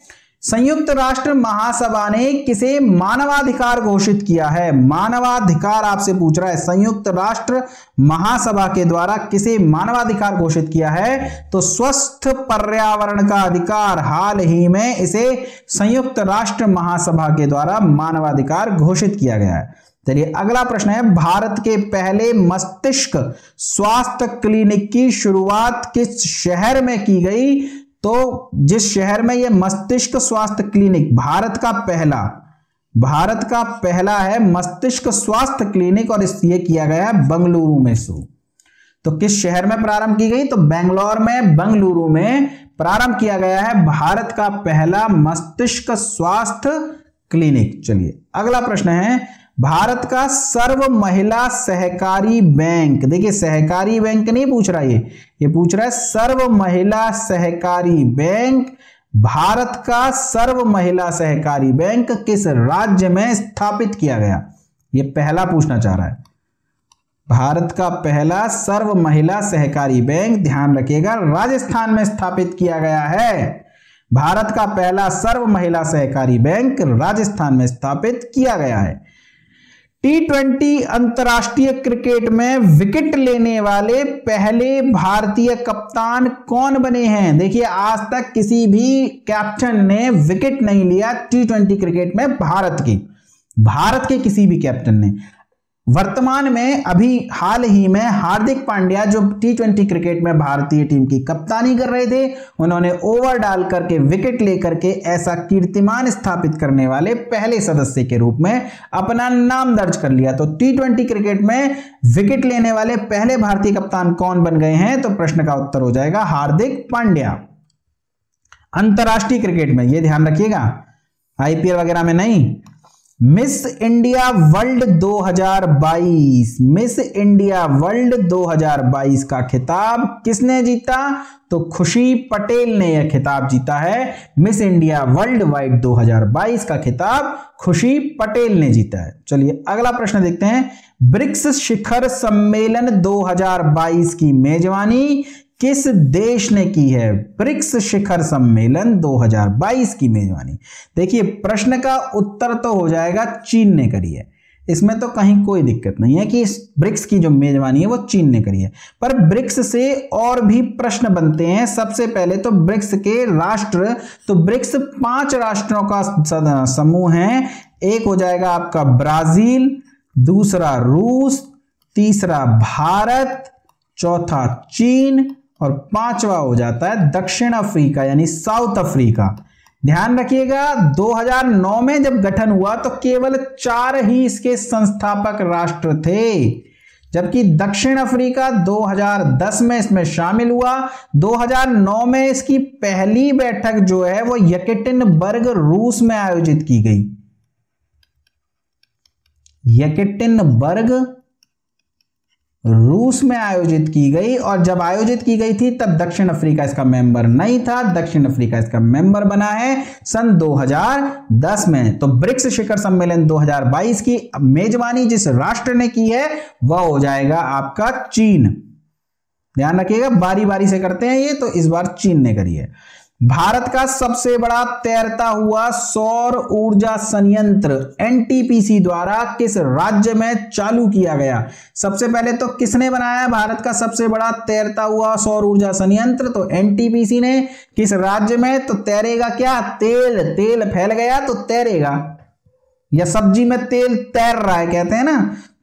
संयुक्त राष्ट्र महासभा ने किसे मानवाधिकार घोषित किया है? मानवाधिकार आपसे पूछ रहा है, संयुक्त राष्ट्र महासभा के द्वारा किसे मानवाधिकार घोषित किया है? तो स्वस्थ पर्यावरण का अधिकार, हाल ही में इसे संयुक्त राष्ट्र महासभा के द्वारा मानवाधिकार घोषित किया गया है। चलिए अगला प्रश्न है, भारत के पहले मस्तिष्क स्वास्थ्य क्लिनिक की शुरुआत किस शहर में की गई? तो जिस शहर में यह मस्तिष्क स्वास्थ्य क्लिनिक भारत का पहला है मस्तिष्क स्वास्थ्य क्लिनिक, और ये किया गया है बेंगलुरु में। तो किस शहर में प्रारंभ की गई? तो बेंगलुरु में प्रारंभ किया गया है भारत का पहला मस्तिष्क स्वास्थ्य क्लिनिक। चलिए अगला प्रश्न है, भारत का सर्व महिला सहकारी बैंक, देखिए सहकारी बैंक नहीं पूछ रहा, ये पूछ रहा है सर्व महिला सहकारी बैंक। भारत का सर्व महिला सहकारी बैंक किस राज्य में स्थापित किया गया? ये पहला पूछना चाह रहा है। भारत का पहला सर्व महिला सहकारी बैंक, ध्यान रखिएगा, राजस्थान में स्थापित किया गया है। भारत का पहला सर्व महिला सहकारी बैंक राजस्थान में स्थापित किया गया है। T20 अंतर्राष्ट्रीय क्रिकेट में विकेट लेने वाले पहले भारतीय कप्तान कौन बने हैं? देखिए आज तक किसी भी कैप्टन ने विकेट नहीं लिया T20 क्रिकेट में भारत के किसी भी कैप्टन ने। वर्तमान में अभी हाल ही में हार्दिक पांड्या जो T20 क्रिकेट में भारतीय टीम की कप्तानी कर रहे थे, उन्होंने ओवर डाल करके विकेट लेकर के ऐसा कीर्तिमान स्थापित करने वाले पहले सदस्य के रूप में अपना नाम दर्ज कर लिया। तो T20 क्रिकेट में विकेट लेने वाले पहले भारतीय कप्तान कौन बन गए हैं? तो प्रश्न का उत्तर हो जाएगा हार्दिक पांड्या। अंतरराष्ट्रीय क्रिकेट में, यह ध्यान रखिएगा, IPL वगैरह में नहीं। Miss India world 2022, miss India world 2022 का खिताब किसने जीता? तो खुशी पटेल ने यह खिताब जीता है। मिस इंडिया वर्ल्ड वाइड 2022 का खिताब खुशी पटेल ने जीता है। चलिए अगला प्रश्न देखते हैं, ब्रिक्स शिखर सम्मेलन 2022 की मेजबानी किस देश ने की है? ब्रिक्स शिखर सम्मेलन 2022 की मेजबानी, देखिए प्रश्न का उत्तर तो हो जाएगा चीन ने करी है। इसमें तो कहीं कोई दिक्कत नहीं है कि इस ब्रिक्स की जो मेजबानी है वो चीन ने करी है। पर ब्रिक्स से और भी प्रश्न बनते हैं। सबसे पहले तो ब्रिक्स के राष्ट्र, तो ब्रिक्स 5 राष्ट्रों का समूह है। एक हो जाएगा आपका ब्राजील, दूसरा रूस, तीसरा भारत, चौथा चीन, और 5वां हो जाता है दक्षिण अफ्रीका यानी साउथ अफ्रीका। ध्यान रखिएगा 2009 में जब गठन हुआ तो केवल 4 ही इसके संस्थापक राष्ट्र थे, जबकि दक्षिण अफ्रीका 2010 में इसमें शामिल हुआ। 2009 में इसकी पहली बैठक जो है वो येकेटिनबर्ग रूस में आयोजित की गई। येकेटिनबर्ग रूस में आयोजित की गई, और जब आयोजित की गई थी तब दक्षिण अफ्रीका इसका मेंबर नहीं था। दक्षिण अफ्रीका इसका मेंबर बना है सन 2010 में। तो ब्रिक्स शिखर सम्मेलन 2022 की मेजबानी जिस राष्ट्र ने की है वह हो जाएगा आपका चीन। ध्यान रखिएगा बारी बारी से करते हैं ये, तो इस बार चीन ने करी है। भारत का सबसे बड़ा तैरता हुआ सौर ऊर्जा संयंत्र एनटीपीसी द्वारा किस राज्य में चालू किया गया? सबसे पहले तो किसने बनाया भारत का सबसे बड़ा तैरता हुआ सौर ऊर्जा संयंत्र? तो एनटीपीसी ने। किस राज्य में? तो तैरेगा क्या? तेल। तेल फैल गया तो तैरेगा, या सब्जी में तेल तैर रहा है कहते हैं ना।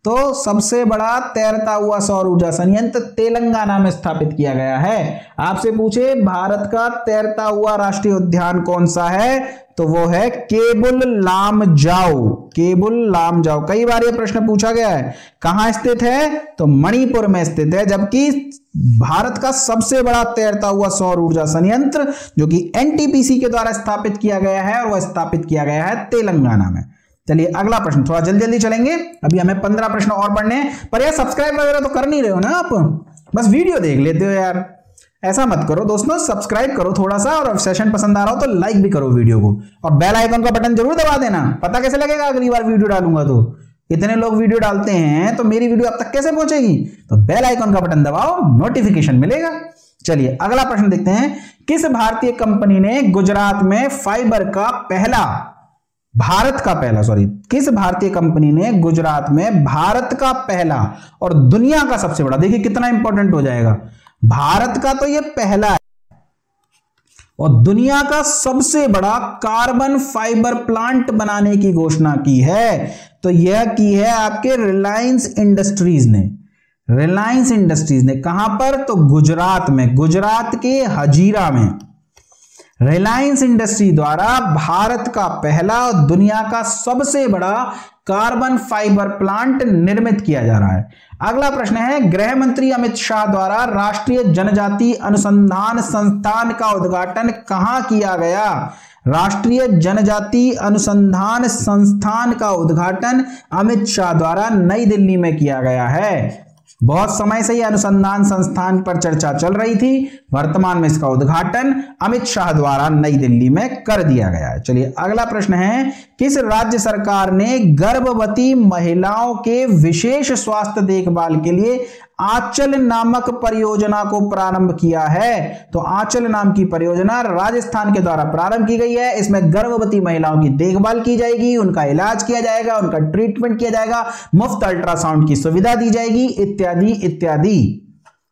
तो सबसे बड़ा तैरता हुआ सौर ऊर्जा संयंत्र तेलंगाना में स्थापित किया गया है। आपसे पूछे भारत का तैरता हुआ राष्ट्रीय उद्यान कौन सा है? तो वो है केबुल लामजाओ। केबुल लामजाओ, कई बार ये प्रश्न पूछा गया है। कहां स्थित है? तो मणिपुर में स्थित है। जबकि भारत का सबसे बड़ा तैरता हुआ सौर ऊर्जा संयंत्र जो कि एनटीपीसी के द्वारा स्थापित किया गया है, और वह स्थापित किया गया है तेलंगाना में। चलिए अगला प्रश्न, थोड़ा जल्दी जल्दी चलेंगे, अभी हमें 15 प्रश्न और पढ़ने हैं। पर यार सब्सक्राइब वगैरह तो कर नहीं रहे हो ना आप, बस वीडियो देख लेते हो यार। ऐसा मत करो दोस्तों, सब्सक्राइब करो थोड़ा सा, और सेशन पसंद आ रहा हो तो लाइक भी करो वीडियो को, और बेल आइकन का बटन जरूर दबा देना। पता कैसे लगेगा अगली बार वीडियो डालूंगा तो? इतने लोग वीडियो डालते हैं तो मेरी वीडियो अब तक कैसे पहुंचेगी? तो बेल आइकन का बटन दबाओ, नोटिफिकेशन मिलेगा। चलिए अगला प्रश्न देखते हैं। किस भारतीय कंपनी ने गुजरात में फाइबर का पहला किस भारतीय कंपनी ने गुजरात में भारत का पहला और दुनिया का सबसे बड़ा, देखिए कितना इंपॉर्टेंट हो जाएगा, भारत का तो ये पहला है और दुनिया का सबसे बड़ा कार्बन फाइबर प्लांट बनाने की घोषणा की है? तो यह की है आपके रिलायंस इंडस्ट्रीज ने। रिलायंस इंडस्ट्रीज ने कहां पर? तो गुजरात में, गुजरात के हजीरा में रिलायंस इंडस्ट्री द्वारा भारत का पहला और दुनिया का सबसे बड़ा कार्बन फाइबर प्लांट निर्मित किया जा रहा है। अगला प्रश्न है, गृह मंत्री अमित शाह द्वारा राष्ट्रीय जनजाति अनुसंधान संस्थान का उद्घाटन कहां किया गया? राष्ट्रीय जनजाति अनुसंधान संस्थान का उद्घाटन अमित शाह द्वारा नई दिल्ली में किया गया है। बहुत समय से यह अनुसंधान संस्थान पर चर्चा चल रही थी, वर्तमान में इसका उद्घाटन अमित शाह द्वारा नई दिल्ली में कर दिया गया है। चलिए अगला प्रश्न है, किस राज्य सरकार ने गर्भवती महिलाओं के विशेष स्वास्थ्य देखभाल के लिए आंचल नामक परियोजना को प्रारंभ किया है? तो आंचल नाम की परियोजना राजस्थान के द्वारा प्रारंभ की गई है। इसमें गर्भवती महिलाओं की देखभाल की जाएगी, उनका इलाज किया जाएगा, उनका ट्रीटमेंट किया जाएगा, मुफ्त अल्ट्रासाउंड की सुविधा दी जाएगी, इत्यादि इत्यादि।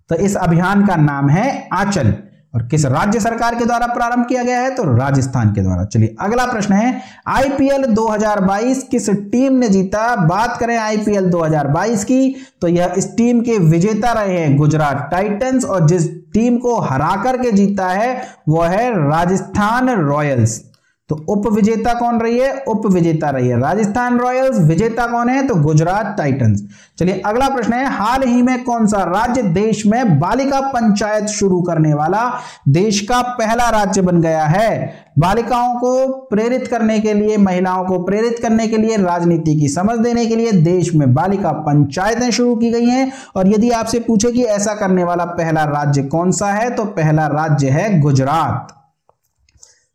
तो इस अभियान का नाम है आंचल, और किस राज्य सरकार के द्वारा प्रारंभ किया गया है? तो राजस्थान के द्वारा। चलिए अगला प्रश्न है, आईपीएल 2022 किस टीम ने जीता? बात करें आईपीएल 2022 की तो यह इस टीम के विजेता रहे हैं गुजरात टाइटंस, और जिस टीम को हरा करके जीता है वह है राजस्थान रॉयल्स। तो उप विजेता कौन रही है? उप विजेता रही है राजस्थान रॉयल्स, विजेता कौन है? तो गुजरात टाइटंस। चलिए अगला प्रश्न है, हाल ही में कौन सा राज्य देश में बालिका पंचायत शुरू करने वाला देश का पहला राज्य बन गया है? बालिकाओं को प्रेरित करने के लिए, महिलाओं को प्रेरित करने के लिए, राजनीति की समझ देने के लिए देश में बालिका पंचायतें शुरू की गई हैं। और यदि आपसे पूछे कि ऐसा करने वाला पहला राज्य कौन सा है, तो पहला राज्य है गुजरात।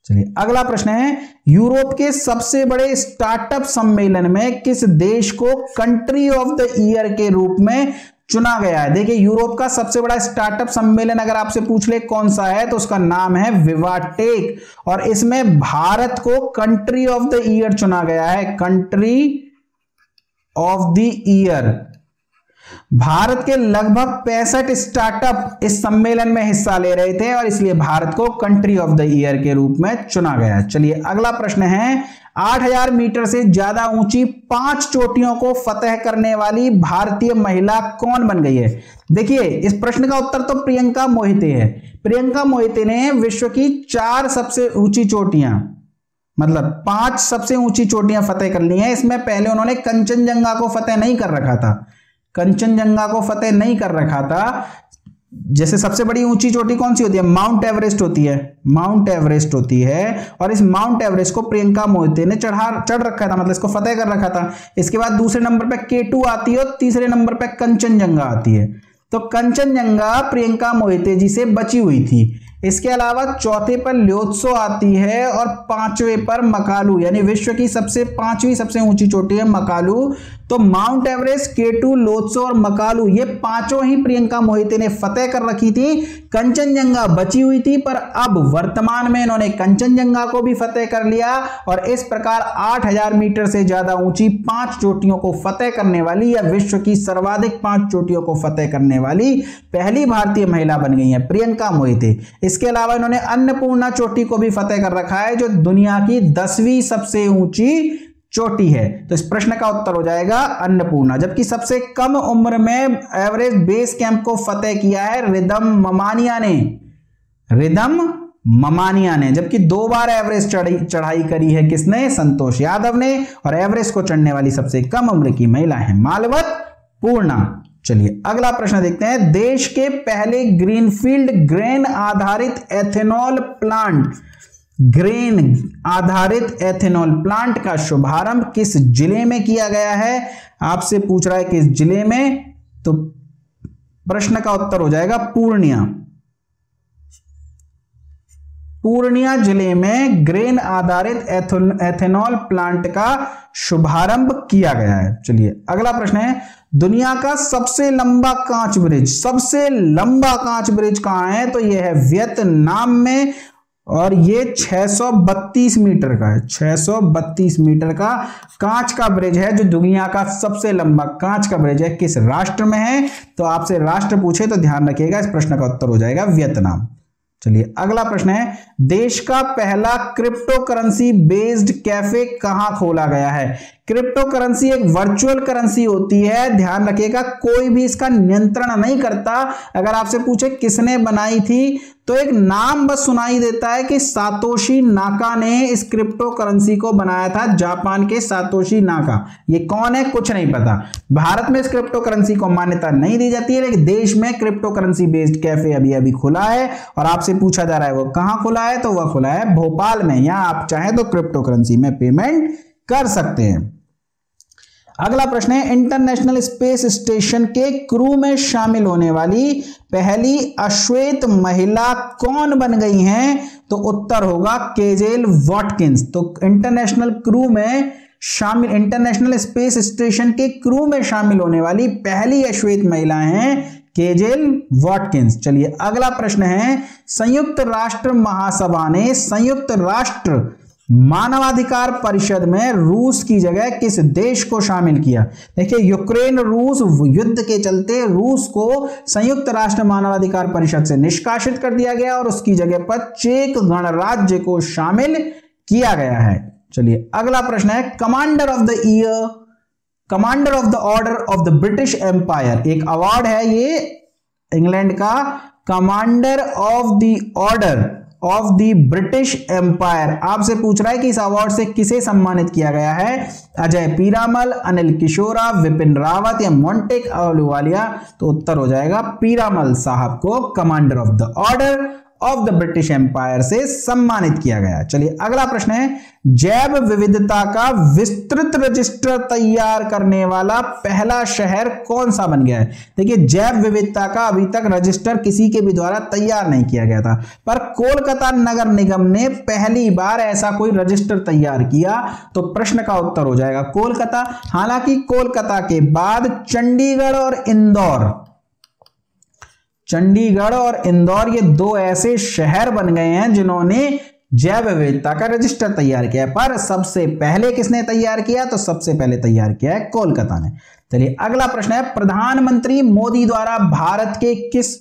चलिए अगला प्रश्न है, यूरोप के सबसे बड़े स्टार्टअप सम्मेलन में किस देश को कंट्री ऑफ द ईयर के रूप में चुना गया है? देखिए यूरोप का सबसे बड़ा स्टार्टअप सम्मेलन अगर आपसे पूछ ले कौन सा है, तो उसका नाम है विवाटेक, और इसमें भारत को कंट्री ऑफ द ईयर चुना गया है। Country of the year. Bharat के लगभग 65 स्टार्टअप इस सम्मेलन में हिस्सा ले रहे थे, और इसलिए भारत को कंट्री ऑफ द ईयर के रूप में चुना गया। चलिए अगला प्रश्न है, 8000 मीटर से ज्यादा ऊंची 5 चोटियों को फतह करने वाली भारतीय महिला कौन बन गई है? देखिए इस प्रश्न का उत्तर तो प्रियंका मोहिते है। प्रियंका मोहिते ने विश्व की 4 सबसे ऊंची चोटियां, मतलब 5 सबसे ऊंची चोटियां फतेह कर ली हैं। इसमें पहले उन्होंने कंचनजंगा को फतेह नहीं कर रखा था, कंचनजंगा को फतेह नहीं कर रखा था। जैसे सबसे बड़ी ऊंची चोटी कौन सी होती है? माउंट एवरेस्ट होती है, माउंट एवरेस्ट होती है, और इस माउंट एवरेस्ट को प्रियंका मोहिते ने चढ़ रखा था, मतलब इसको फतेह कर रखा था। इसके बाद दूसरे नंबर पे K2 आती है और तीसरे नंबर पे कंचनजंगा आती है। तो कंचनजंगा प्रियंका मोहिते जी से बची हुई थी। इसके अलावा चौथे पर ल्योत्सो आती है और 5वें पर मकालू, यानी विश्व की 5वीं सबसे ऊंची चोटी है मकालू। तो माउंट एवरेस्ट, केटू, लोत्सो और मकालू ये पांचों ही प्रियंका मोहिते ने फतेह कर रखी थी। कंचनजंगा बची हुई थी, पर अब वर्तमान में इन्होंने कंचनजंगा को भी फतेह कर लिया और इस प्रकार 8000 मीटर से ज्यादा ऊंची 5 चोटियों को फतेह करने वाली या विश्व की सर्वाधिक 5 चोटियों को फतेह करने वाली पहली भारतीय महिला बन गई है प्रियंका मोहिते। इसके अलावा इन्होंने अन्नपूर्णा चोटी को भी फतेह कर रखा है, जो दुनिया की 10वीं सबसे ऊंची चोटी है। तो इस प्रश्न का उत्तर हो जाएगा अन्नपूर्णा। जबकि सबसे कम उम्र में एवरेस्ट बेस कैंप को फतेह किया है रिदम ममानिया ने, जबकि 2 बार एवरेस्ट चढ़ाई करी है किसने? संतोष यादव ने। और एवरेस्ट को चढ़ने वाली सबसे कम उम्र की महिला है मालवत पूर्णा। चलिए अगला प्रश्न देखते हैं। देश के पहले ग्रीनफील्ड ग्रेन आधारित एथेनॉल प्लांट का शुभारंभ किस जिले में किया गया है? आपसे पूछ रहा है किस जिले में, तो प्रश्न का उत्तर हो जाएगा पूर्णिया जिले में ग्रेन आधारित एथेनॉल प्लांट का शुभारंभ किया गया है। चलिए अगला प्रश्न है। दुनिया का सबसे लंबा कांच ब्रिज कहां है? तो यह है वियतनाम में और ये 632 मीटर का है। 632 मीटर का कांच का ब्रिज है, जो दुनिया का सबसे लंबा कांच का ब्रिज है। किस राष्ट्र में है? तो आपसे राष्ट्र पूछे तो ध्यान रखिएगा, इस प्रश्न का उत्तर हो जाएगा वियतनाम। चलिए अगला प्रश्न है। देश का पहला क्रिप्टो करेंसी बेस्ड कैफे कहां खोला गया है? क्रिप्टो करेंसी एक वर्चुअल करेंसी होती है, ध्यान रखिएगा, कोई भी इसका नियंत्रण नहीं करता। अगर आपसे पूछे किसने बनाई थी, तो एक नाम बस सुनाई देता है कि सातोशी नाका ने इस क्रिप्टो करेंसी को बनाया था, जापान के सातोशी नाका। ये कौन है? कुछ नहीं पता। भारत में इस क्रिप्टो करेंसी को मान्यता नहीं दी जाती है, लेकिन देश में क्रिप्टो करेंसी बेस्ड कैफे अभी अभी खुला है और आपसे पूछा जा रहा है वो कहां खुला है, तो वह खुला है भोपाल में। यहां आप चाहें तो क्रिप्टो करेंसी में पेमेंट कर सकते हैं। अगला प्रश्न है। इंटरनेशनल स्पेस स्टेशन के क्रू में शामिल होने वाली पहली अश्वेत महिला कौन बन गई हैं? तो उत्तर होगा केजेल वॉटकिंस। तो इंटरनेशनल स्पेस स्टेशन के क्रू में शामिल होने वाली पहली अश्वेत महिला हैं केजेल वॉटकिंस। चलिए अगला प्रश्न है। संयुक्त राष्ट्र महासभा ने संयुक्त राष्ट्र मानवाधिकार परिषद में रूस की जगह किस देश को शामिल किया? देखिए, यूक्रेन रूस युद्ध के चलते रूस को संयुक्त राष्ट्र मानवाधिकार परिषद से निष्कासित कर दिया गया और उसकी जगह पर चेक गणराज्य को शामिल किया गया है। चलिए अगला प्रश्न है। Commander of the order of the British Empire, एक अवार्ड है ये इंग्लैंड का, commander of the order of the British Empire. आपसे पूछ रहा है कि इस अवार्ड से किसे सम्मानित किया गया है? अजय पीरामल, अनिल किशोरा, विपिन रावत या मोंटेक अहलूवालिया? तो उत्तर हो जाएगा पीरामल साहब को commander of the order of the British Empire से सम्मानित किया गया। चलिए अगला प्रश्न है। जैव विविधता का विस्तृत रजिस्टर तैयार करने वाला पहला शहर कौन सा बन गया है? देखिए, जैव विविधता का अभी तक रजिस्टर किसी के भी द्वारा तैयार नहीं किया गया था, पर कोलकाता नगर निगम ने पहली बार ऐसा कोई रजिस्टर तैयार किया, तो प्रश्न का उत्तर हो जाएगा कोलकाता। हालांकि कोलकाता के बाद चंडीगढ़ और इंदौर ये 2 ऐसे शहर बन गए हैं जिन्होंने जैव विविधता का रजिस्टर तैयार किया है। पर सबसे पहले किसने तैयार किया? तो सबसे पहले तैयार किया है कोलकाता ने। चलिए अगला प्रश्न है। प्रधानमंत्री मोदी द्वारा भारत के किस,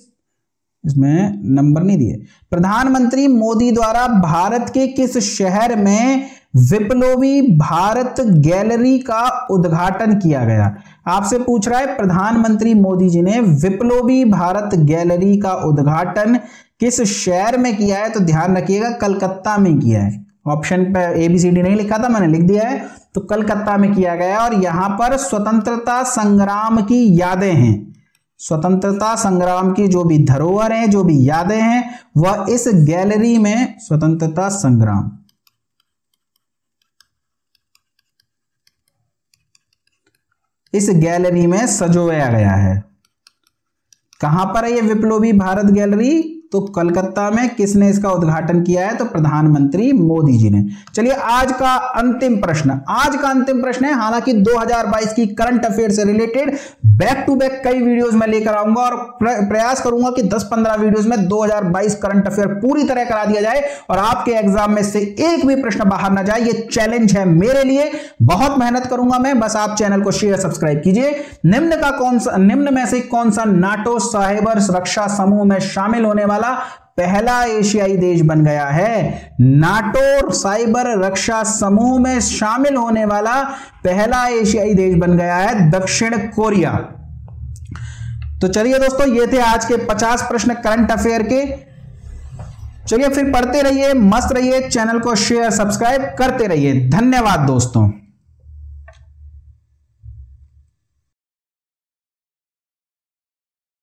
इसमें नंबर नहीं दिए, प्रधानमंत्री मोदी द्वारा भारत के किस शहर में विप्लवी भारत गैलरी का उद्घाटन किया गया? आपसे पूछ रहा है प्रधानमंत्री मोदी जी ने विप्लवी भारत गैलरी का उद्घाटन किस शहर में किया है? तो ध्यान रखिएगा कलकत्ता में किया है। ऑप्शन पे ABCD नहीं लिखा था, मैंने लिख दिया है, तो कलकत्ता में किया गया और यहां पर स्वतंत्रता संग्राम की यादें हैं। स्वतंत्रता संग्राम की जो भी धरोहर हैं, जो भी यादें हैं, वह इस गैलरी में स्वतंत्रता संग्राम, इस गैलरी में सजोया गया है। कहां पर है ये विप्लवी भारत गैलरी? तो कलकत्ता में किसने इसका उद्घाटन किया है? तो प्रधानमंत्री मोदी जी ने। चलिए आज का अंतिम प्रश्न है। हालांकि 2022 की करंट अफेयर से रिलेटेड बैक टू बैक कई वीडियोस में लेकर आऊंगा और प्रयास करूंगा कि 10-15 वीडियोस में 2022 करंट अफेयर पूरी तरह करा दिया जाए और आपके एग्जाम में से एक भी प्रश्न बाहर ना जाए। ये चैलेंज है मेरे लिए, बहुत मेहनत करूंगा मैं, बस आप चैनल को शेयर सब्सक्राइब कीजिए। निम्न में से कौन सा नाटो साइबर रक्षा समूह में शामिल होने वाला पहला एशियाई देश बन गया है? नाटो साइबर रक्षा समूह में शामिल होने वाला पहला एशियाई देश बन गया है दक्षिण कोरिया। तो चलिए दोस्तों, ये थे आज के 50 प्रश्न करंट अफेयर के। चलिए फिर पढ़ते रहिए, मस्त रहिए, चैनल को शेयर सब्सक्राइब करते रहिए। धन्यवाद दोस्तों।